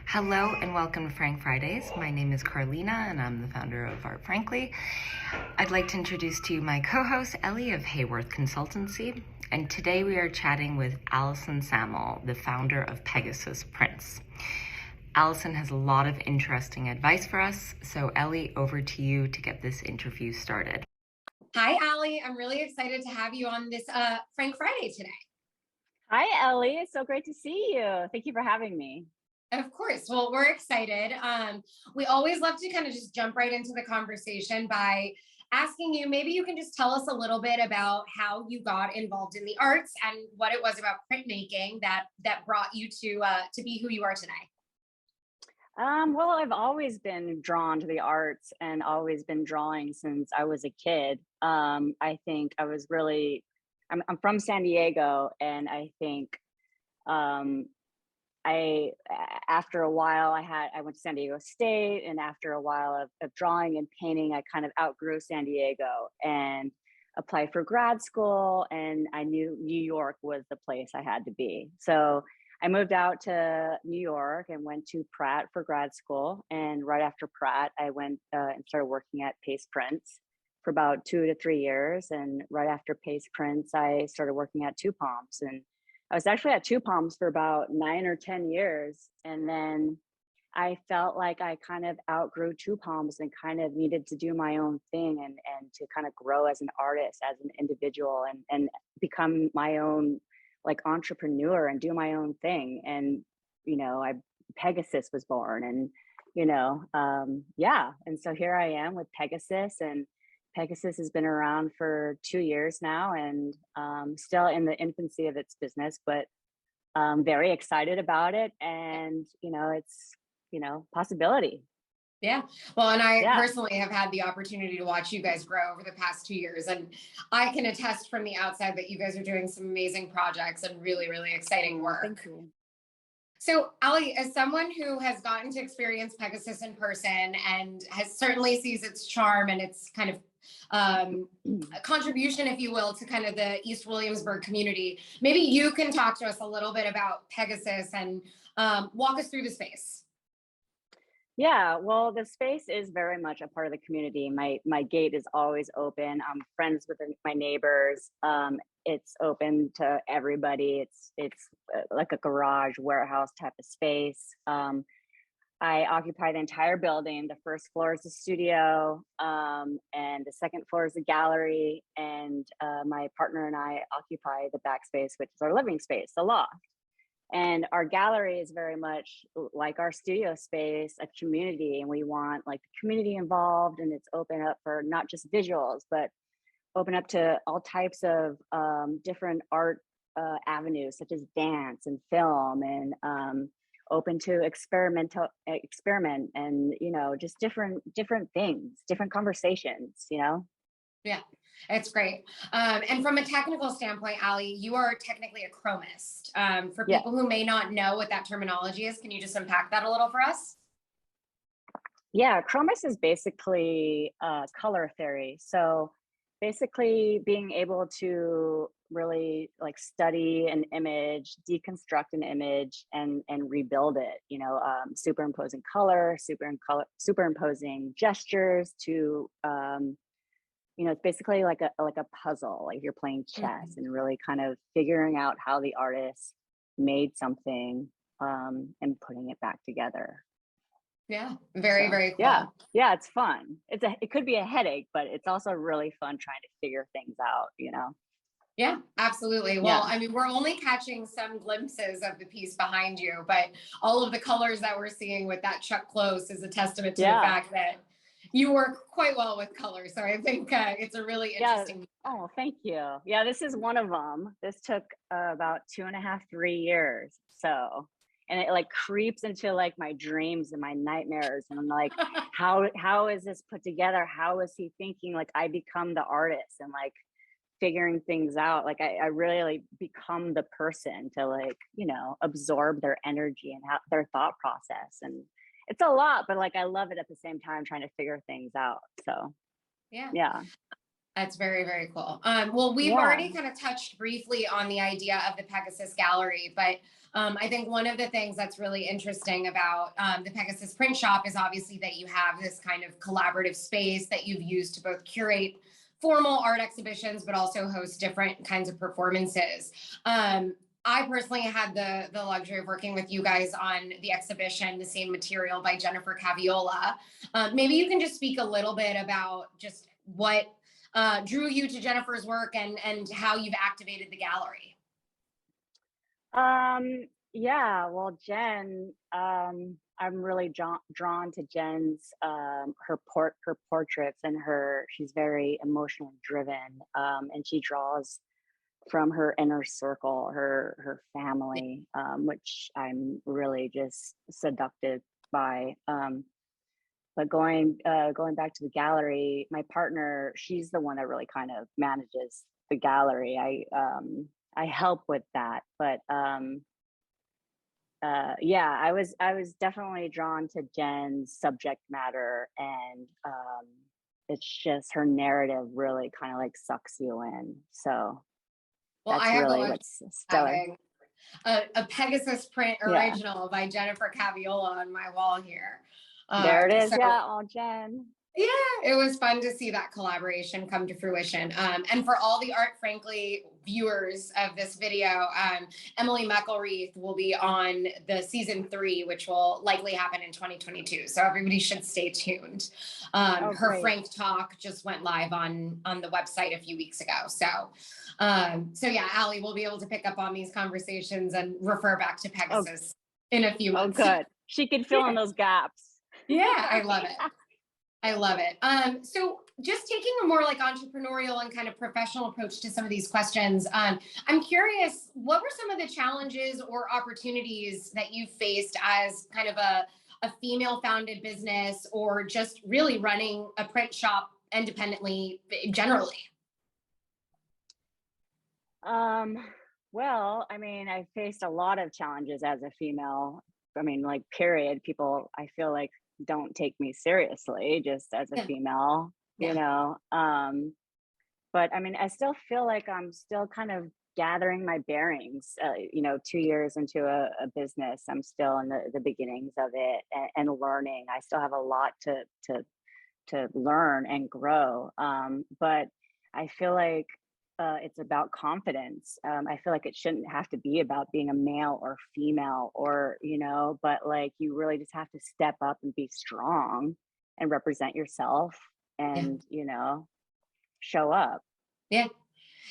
Hello and welcome to Frank Fridays. My name is Karline and I'm the founder of Art Frankly. I'd like to introduce to you my co-host Ellie of Hayworth Consultancy, and today we are chatting with Alison Sahmel, the founder of Pegasus Prints. Alison has a lot of interesting advice for us, so Ellie, over to you to get this interview started. Hi, Allie. I'm really excited to have you on this Frank Friday today. Hi, Ellie. It's so great to see you. Thank you for having me. Of course. Well, we're excited. We always love to kind of just jump right into the conversation by asking you, maybe you can just tell us a little bit about how you got involved in the arts and what it was about printmaking that brought you to be who you are today. Well, I've always been drawn to the arts and always been drawing since I was a kid. I think I was really, I'm from San Diego, and I think after a while I went to San Diego State, and after a while of drawing and painting, I kind of outgrew San Diego and applied for grad school, and I knew New York was the place I had to be. So I moved out to New York and went to Pratt for grad school. And right after Pratt, I went and started working at Pace Prints for about 2 to 3 years. And right after Pace Prints, I started working at Two Palms, and I was actually at Two Palms for about 9 or 10 years. And then I felt like I kind of outgrew Two Palms and kind of needed to do my own thing and to kind of grow as an artist, as an individual, and become my own like entrepreneur and do my own thing. And, Pegasus was born, and, yeah. And so here I am with Pegasus, and Pegasus has been around for 2 years now, and still in the infancy of its business, but very excited about it. And, it's, possibility. Yeah. Well, and I personally have had the opportunity to watch you guys grow over the past 2 years. And I can attest from the outside that you guys are doing some amazing projects and really, really exciting work. Thank you. So, Ellie, as someone who has gotten to experience Pegasus in person and has certainly sees its charm and its kind of contribution, if you will, to kind of the East Williamsburg community, maybe you can talk to us a little bit about Pegasus and walk us through the space. Yeah, well, the space is very much a part of the community. My gate is always open. I'm friends with my neighbors. It's open to everybody. It's like a garage warehouse type of space. I occupy the entire building. The first floor is the studio, and the second floor is the gallery. And my partner and I occupy the back space, which is our living space, the loft. And our gallery is very much like our studio space, a community, and we want like the community involved, and it's open up for not just visuals, but open up to all types of different art avenues, such as dance and film, and open to experiment and just different things, different conversations. Yeah, it's great. And from a technical standpoint, Allie, you are technically a chromist. For people who may not know what that terminology is, can you just unpack that a little for us? Yeah, chromist is basically color theory. So basically being able to really like study an image, deconstruct an image, and rebuild it, superimposing color, superimposing gestures to it's basically like a puzzle, like you're playing chess, and really kind of figuring out how the artist made something and putting it back together. Yeah, very cool. Yeah, it's fun. It could be a headache, but it's also really fun trying to figure things out, Yeah, absolutely. Well, I mean, we're only catching some glimpses of the piece behind you, but all of the colors that we're seeing with that Chuck Close is a testament to the fact that you work quite well with color. So I think it's a really interesting. Oh, thank you. Yeah, this is one of them. This took about 2.5, 3 years. So, and it like creeps into like my dreams and my nightmares. And I'm like, how is this put together? How is he thinking? Like I become the artist and like figuring things out. Like I really like become the person to like, absorb their energy and their thought process. And it's a lot, but like I love it at the same time trying to figure things out. So yeah. That's very cool. Well, we've already kind of touched briefly on the idea of the Pegasus Gallery, but I think one of the things that's really interesting about the Pegasus Print Shop is obviously that you have this kind of collaborative space that you've used to both curate formal art exhibitions, but also host different kinds of performances. I personally had the luxury of working with you guys on the exhibition, The Same Material by Jennifer Caviola. Maybe you can just speak a little bit about just what drew you to Jennifer's work and how you've activated the gallery. Yeah, well, Jen, I'm really drawn to Jen's her portraits and she's very emotionally driven, and she draws from her inner circle, her family, which I'm really just seducted by. But going back to the gallery, my partner, she's the one that really kind of manages the gallery. I help with that, but yeah, I was definitely drawn to Jen's subject matter, and it's just her narrative really kind of like sucks you in. So well, that's really what's stellar. A Pegasus print original by Jennifer Caviola on my wall here. There it is. So, yeah, oh, Jen. Yeah, it was fun to see that collaboration come to fruition. And for all the Art Frankly viewers of this video, Emily McElroy will be on the season 3, which will likely happen in 2022. So everybody should stay tuned. Her great. Frank Talk just went live on the website a few weeks ago. So yeah, Allie will be able to pick up on these conversations and refer back to Pegasus in a few months. Oh, good. She can fill in those gaps. Yeah, I love it. I love it. So just taking a more like entrepreneurial and kind of professional approach to some of these questions, I'm curious, what were some of the challenges or opportunities that you faced as kind of a female founded business, or just really running a print shop independently generally? Well, I mean, I faced a lot of challenges as a female. I mean, like, period. People, I feel like, don't take me seriously just as a female, you know. But I mean, I still feel like I'm still kind of gathering my bearings. 2 years into a business, I'm still in the beginnings of it, and learning. I still have a lot to learn and grow. But I feel like it's about confidence. I feel like it shouldn't have to be about being a male or female, or, but like, you really just have to step up and be strong and represent yourself and, show up. Yeah.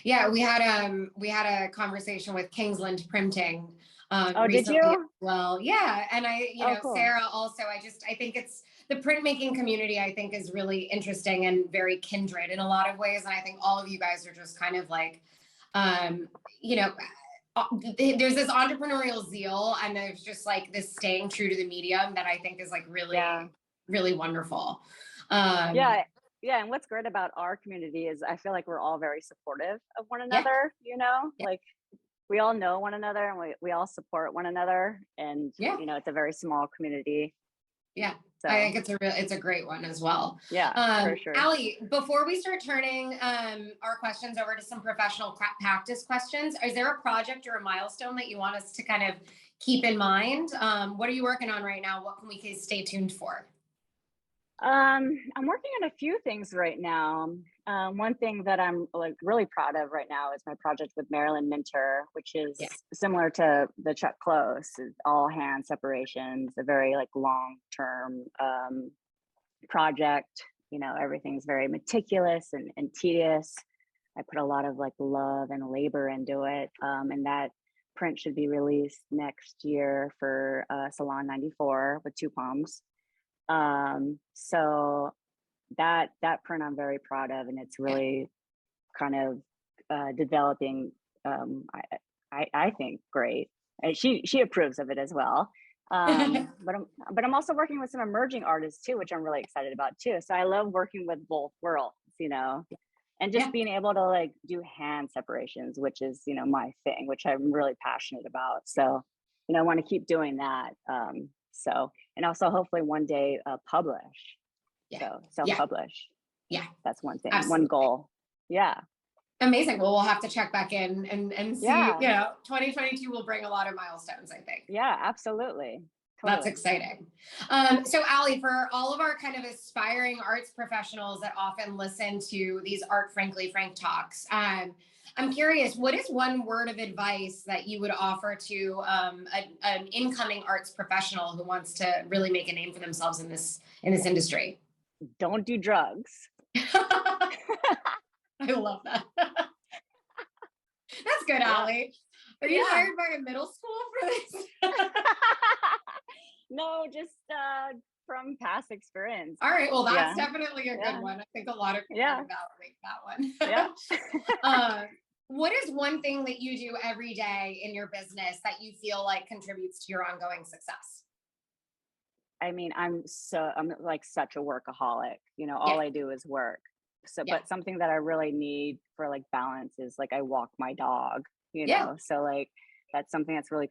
Yeah. We had a conversation with Kingsland Printing. Oh, did you? Well, yeah. And cool. Sarah also, I think it's the printmaking community, I think, is really interesting and very kindred in a lot of ways. And I think all of you guys are just kind of like, there's this entrepreneurial zeal, and there's just like this staying true to the medium that I think is like really, really wonderful. Yeah. And what's great about our community is I feel like we're all very supportive of one another, like we all know one another, and we all support one another. And, it's a very small community. Yeah. So I think it's a great one as well. Yeah, for sure. Allie, before we start turning our questions over to some professional practice questions, is there a project or a milestone that you want us to kind of keep in mind? What are you working on right now? What can we stay tuned for? I'm working on a few things right now. One thing that I'm like really proud of right now is my project with Marilyn Minter, which is similar to the Chuck Close, all hand separations, a very like long-term project. Everything's very meticulous and tedious. I put a lot of like love and labor into it, and that print should be released next year for Salon 94 with 2 palms. So that print I'm very proud of, and it's really kind of developing, I think, great. And she approves of it as well. But I'm also working with some emerging artists too, which I'm really excited about too. So I love working with both worlds, and just being able to like do hand separations, which is, my thing, which I'm really passionate about. So, I want to keep doing that. And also hopefully one day self-publish. Yeah, that's one thing. Absolutely. One goal. Yeah. Amazing. Well, we'll have to check back in and see, Yeah. 2022 will bring a lot of milestones, I think. Yeah, absolutely. That's Totally. exciting. So Allie, for all of our kind of aspiring arts professionals that often listen to these Art Frankly Frank talks, I'm curious, what is one word of advice that you would offer to an incoming arts professional who wants to really make a name for themselves in this industry? Don't do drugs. I love that. That's good, Yeah. Allie. Are you hired by a middle school for this? No, just from past experience. All right. Well, that's definitely a good Yeah. one. I think a lot of people would validate that one. Yeah. What is one thing that you do every day in your business that you feel like contributes to your ongoing success? I mean, I'm like such a workaholic, all I do is work. So, but something that I really need for like balance is like I walk my dog, so like that's something that's really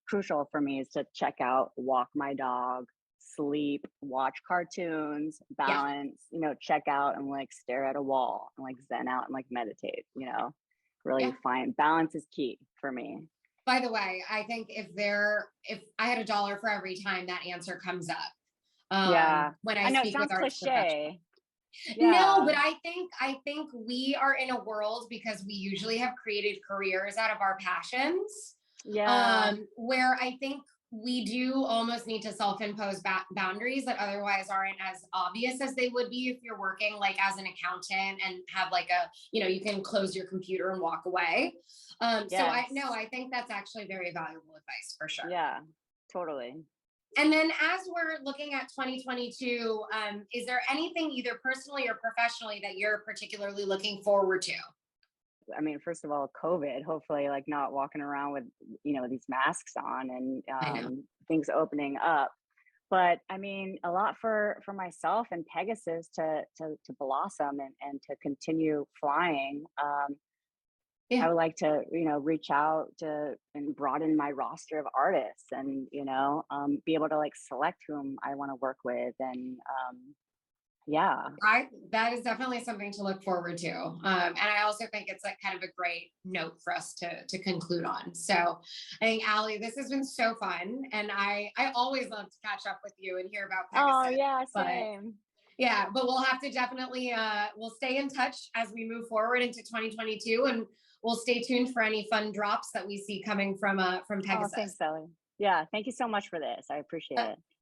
crucial for me, is to check out, walk my dog, sleep, watch cartoons, balance, check out and like stare at a wall and like zen out and like meditate, really find balance is key for me. By the way, I think if I had $1 for every time that answer comes up, when I know speak it sounds with arts cliche. No, but I think we are in a world, because we usually have created careers out of our passions. Where I think we do almost need to self-impose boundaries that otherwise aren't as obvious as they would be if you're working like as an accountant and have like you can close your computer and walk away. So I think that's actually very valuable advice for sure. Yeah, totally. And then as we're looking at 2022, is there anything either personally or professionally that you're particularly looking forward to? I mean, first of all, COVID, hopefully like not walking around with, these masks on and things opening up. But I mean, a lot for myself and Pegasus to blossom and to continue flying. I would like to, reach out to and broaden my roster of artists and, be able to like select whom I want to work with. And that is definitely something to look forward to. And I also think it's like kind of a great note for us to conclude on. So I think, Allie, this has been so fun. And I always love to catch up with you and hear about Pegasus. Oh yeah, same. But we'll have to definitely, we'll stay in touch as we move forward into 2022, and we'll stay tuned for any fun drops that we see coming from Pegasus. Oh, thanks, Ellie. Yeah, thank you so much for this. I appreciate it.